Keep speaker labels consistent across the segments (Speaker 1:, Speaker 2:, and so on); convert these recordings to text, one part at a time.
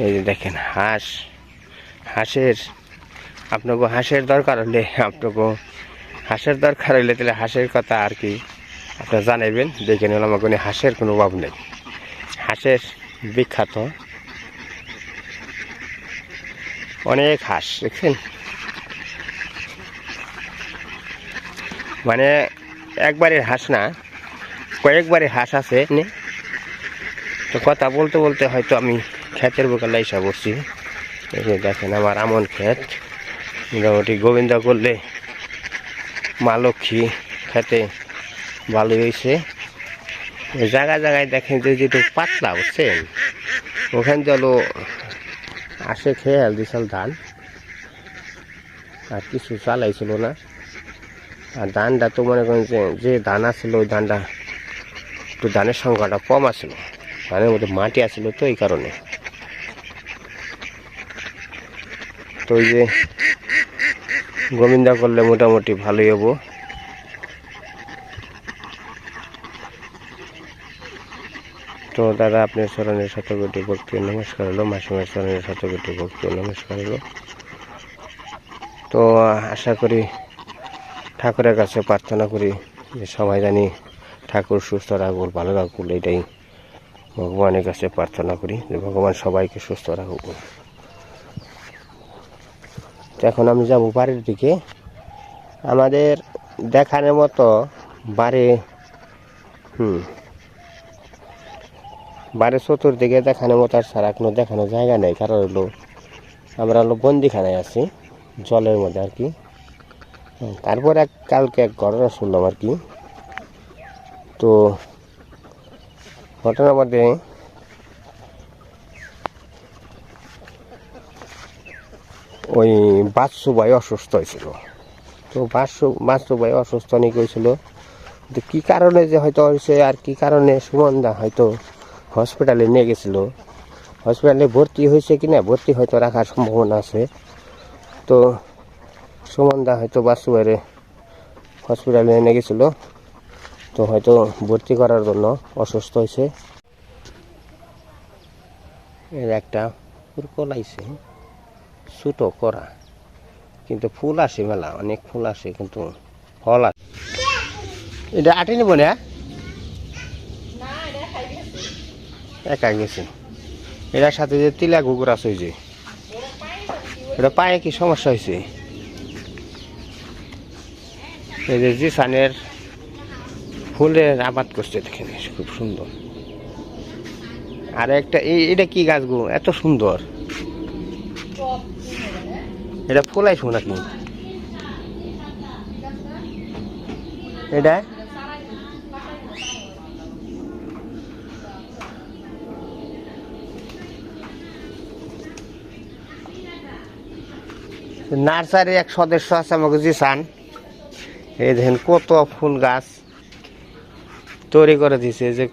Speaker 1: এই যে দেখেন হাঁস, হাঁসের আপনাকে হাঁসের দরকার হলে তাহলে হাঁসের কথা আর কি আপনারা জানাইবেন। দেখে নিলাম আমাকে হাঁসের কোনো অভাব নেই, হাঁসের বিখ্যাত অনেক হাঁস দেখছেন, মানে একবারের হাঁস না, কয়েকবারের হাঁস আছে। তো কথা বলতে বলতে হয়তো আমি ক্ষেতের বোকালে এসে বসছি। এই যে দেখেন আমার আমন ক্ষেত, মোটামুটি গোবিন্দা করলে মা লক্ষ্মী খেতে ভালো হয়েছে। জায়গায় জায়গায় দেখেন যে যেটু পাতলা বুঝছেন, ওখান জলও আসে খেয়ে দিশাল ধান, আর কিছু চালাইছিল না। আর ধানটা তো মনে করেন যে ধান আসছিল ওই ধানটা একটু ধানের সংখ্যাটা কম আসছিল, ধানের মধ্যে মাটি আসছিল, তো এই কারণে। তো ওই যে গোবিন্দা করলে মোটামুটি ভালোই হবো। তো দাদা আপনার চরণের শতকোটি ভক্তি নমস্কার হলো, মাসিমার চরণের শতকোটি ভক্তি নমস্কার হলো। তো আশা করি ঠাকুরের কাছে প্রার্থনা করি যে সবাই জানি ঠাকুর সুস্থ রাখুক, ভালো রাখুক, এটাই ভগবানের কাছে প্রার্থনা করি যে ভগবান সবাইকে সুস্থ রাখুক। তো এখন আমি যাব বাড়ির দিকে। আমাদের দেখানোর মতো বাড়ির চতুর্দিকে দেখানোর মতো আর ছাড়া কোনো দেখানোর জায়গা নেই, কারণ আমরা বন্দিখানায় আছি জলের মধ্যে আর কি। তারপর কালকে এক ঘটনা শুনলাম আর কি। তো ঘটনার মধ্যে ওই বাচ্চু ভাই অসুস্থ হয়েছিল। তো বাচ্চু ভাই অসুস্থ নিয়ে গেছিল, তো কী কারণে যে হয়তো হয়েছে আর কি কারণে সুমনদা হয়তো হসপিটালে নিয়ে গেছিল, হসপিটালে ভর্তি হয়েছে কি না, ভর্তি হয়তো রাখার সম্ভাবনা আছে। তো সুমনদা হয়তো বাচ্চু ভাইরে হসপিটালে নিয়ে গেছিলো, তো হয়তো ভর্তি করার জন্য অসুস্থ হয়েছে। এর একটা ফুল আইছে ছোটো করা, কিন্তু ফুল আসে মেলা, অনেক ফুল আসে কিন্তু ফল আসে। এটা আটে নেব না, একা গেছে। এটার সাথে যে তিলা গুগুর আছে, যে এটা পায়ে কি সমস্যা হয়েছে। এই যে জিসানের ফুলের আবাদ করছে দেখেন, খুব সুন্দর। আর একটা এটা কি গাছ গো, এত সুন্দর, এটা ফুলাইছো নাকি এটা? নার্সারির এক সদস্য আছে আমাকে জিসান, এই দেখেন কত ফুল গাছ তৈরি করে দিছে, যে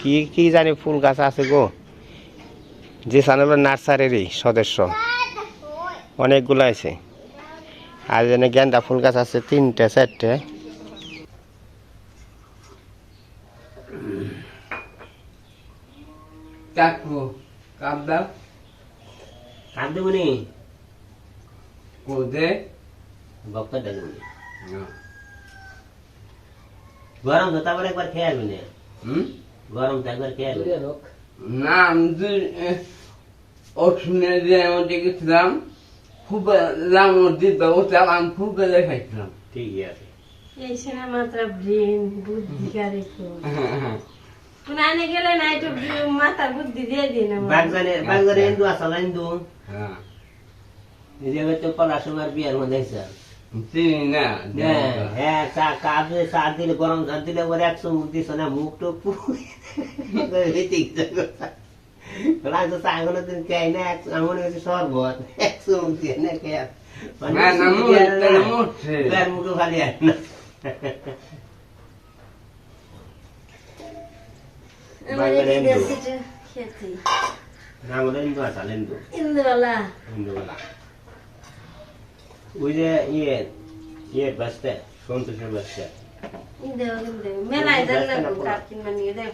Speaker 1: কি কি জানি ফুল গাছ আছে গো। জিসান হলো নার্সারিরই সদস্য, অনেকগুলো আছে। আর যেন গেন্দা ফুল গাছ আছে 3টে 4টে। গরম তো তারপর একবার খেয়ে আসবেন, গরম তো একবার খেয়ে আসবেন
Speaker 2: না। আমি গেছিলাম, খুব ব্যবস্থা আমি খুব খাইছিলাম।
Speaker 1: ঠিকই আছে।
Speaker 3: এই সিনেমাটা ব্রেন বুদ্ধিকারী পুনানে গেলে না একটু মাথা বুদ্ধি দিয়ে দিন।
Speaker 1: বাগজানের ইন্দু আসল ইন্দু, এই যে তো পড়াশোনার বিয়ের মধ্যে হ্যাঁ চা দিলে, গরম চা দিলে পরে 100 মুখ দিস না, মুখ তো পুরো চা কোনোদিন খাই না, এমন হয়েছে শরবত 100 মুখ দিয়ে না খেয়ে মুখে খালি আর না। ইন্দুবালা ওই যে ইয়ে বাসটা সন্তোষের বাসটা
Speaker 3: মেলায় জানলে কিনবা নিয়ে দেখ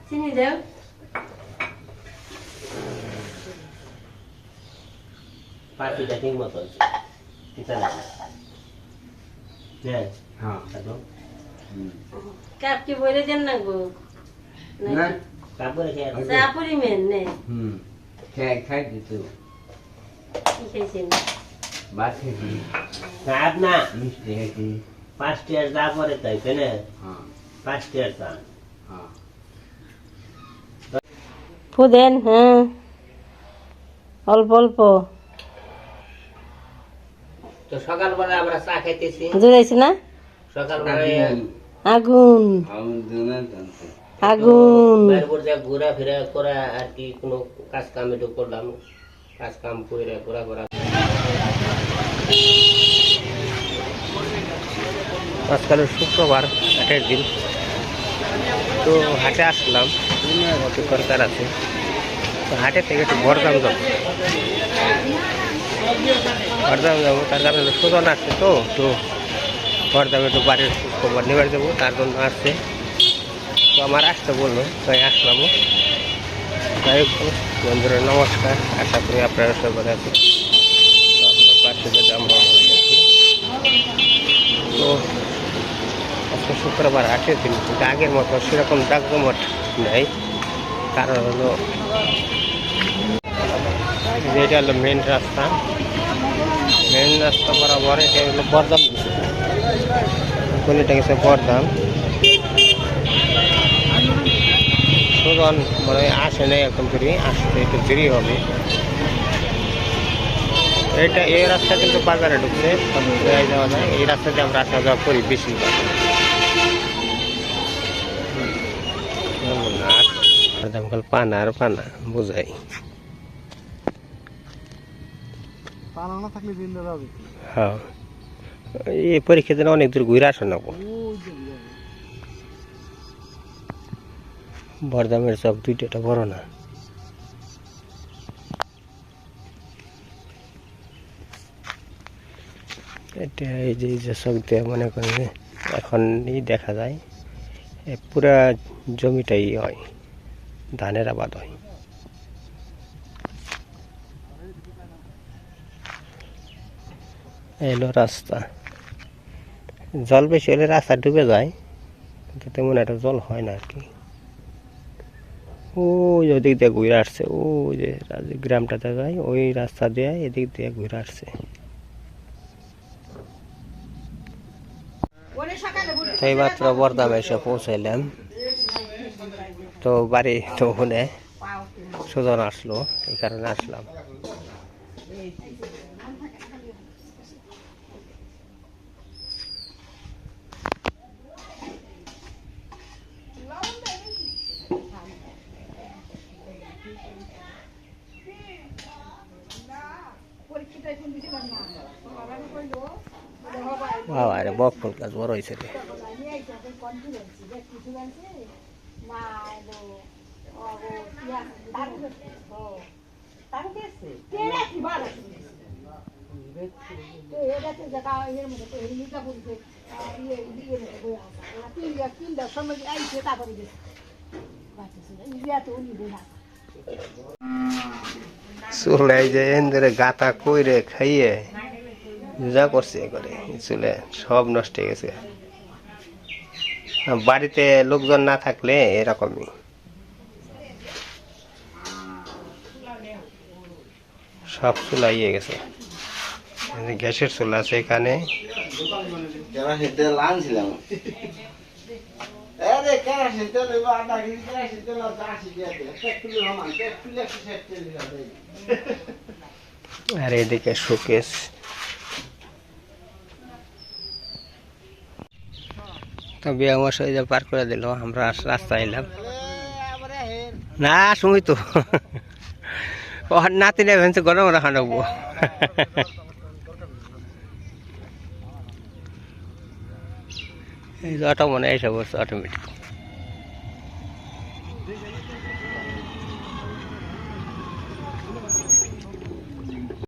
Speaker 3: চিনি দেও
Speaker 1: পাখিটা ঠিক মতো আছে কিতা না হ্যাঁ
Speaker 2: হ্যাঁ
Speaker 1: একদম
Speaker 3: কাপ কি বলে দেন না গো
Speaker 2: না
Speaker 1: তারপরে খেয়ে
Speaker 3: চা পরিমেন নে
Speaker 2: খাই দিত
Speaker 3: কি খাইছেন
Speaker 2: ভাত খেয়েছি
Speaker 1: খাব না
Speaker 2: মিষ্টি খেয়েছি
Speaker 1: 5 টিয়ার যা পরে তাই না
Speaker 2: হ্যাঁ
Speaker 1: 5 টিয়ার চা
Speaker 2: হ্যাঁ
Speaker 3: ফুদেন হ্যাঁ অল্প অল্প
Speaker 1: তো সকালবেলা আমরা চা খাইতেছি
Speaker 3: জুড়াইছে না
Speaker 1: সকালবেলা
Speaker 3: আগুন আগুন
Speaker 1: বাইরে পর যা ঘোরাফেরা করা আর কি কোনো কাজ কাম একটু করলাম কাজ কাম করে ঘোরা আজকাল শুক্রবার হাটের দিন তো হাটে আসলাম অত দরকার আছে তো হাটে থেকে একটু ভরদাম যাবো তার কারণে সুজন আসছে তো ভরদাম একটু বাড়ির খবর নেবার যাবো তার জন্য আসছে তো আমার আসতে বললো তাই আসলামও যাই হোক বন্ধুরা নমস্কার আশা করি আপনারা সবাই ভালো আছেন তো আপনার পাশে যেতে আমরা ভালো আছি তো আজকে শুক্রবার হাটের দিন কিন্তু আগের মতো সেরকম জাকজমট নেই কারণ হলো এটা হলো মেন রাস্তা বরাবর এটা হলো বরদাম কোনটা গেছে বরদাম সুজন মানে আসে নাই এখন ফিরি আসতে একটু দেরি হবে এটা এই রাস্তা কিন্তু বাজারে ঢুকছে যাওয়া যায় এই রাস্তাতে আমরা আসা যাওয়া করি বেশি দামকাল পানা আর পানা বোঝাই হ্যাঁ এই পরীক্ষা দিনে অনেক দূর ঘুরে আসে না বরদামের চক দুইটা বড় না এটা এই যে চক দিয়ে মনে করেন এখন দেখা যায় পুরা জমিটাই হয় ধানের আবাদ হয় এলো রাস্তা জল বেশি হলে রাস্তা ডুবে যায় কিন্তু তেমন একটা জল হয় না আর কি ওই ওদিক দিয়ে ঘুরে আসছে ওই যে গ্রামটাতে যায় ওই রাস্তা দিয়ে এদিক দিয়ে ঘুরে আসছে এই মাত্র বরদামে এসে পৌঁছাইলাম তো বাড়ি তো ওখানে সুজন আসলো এই কারণে আসলাম বাবা রে বক ফুল গাছ বড় হয়েছে রে চুলে যে এন্দরে গাতা কইরে খাইয়ে যা করছে করে চুলে সব নষ্ট হয়ে গেছে বাড়িতে লোকজন না থাকলে এরকমই সব চুলা ইয়ে গেছে গ্যাসের চুলা আছে এখানে আর এদিকে শোকেস তবে আমার সাথে পার করে দিল আমরা রাস্তা এলাম না শুনি তো ও নাতি নেবেন তো গরম রাখা নেবো এই যে অটো মনে এসে বসছে অটোমেটিক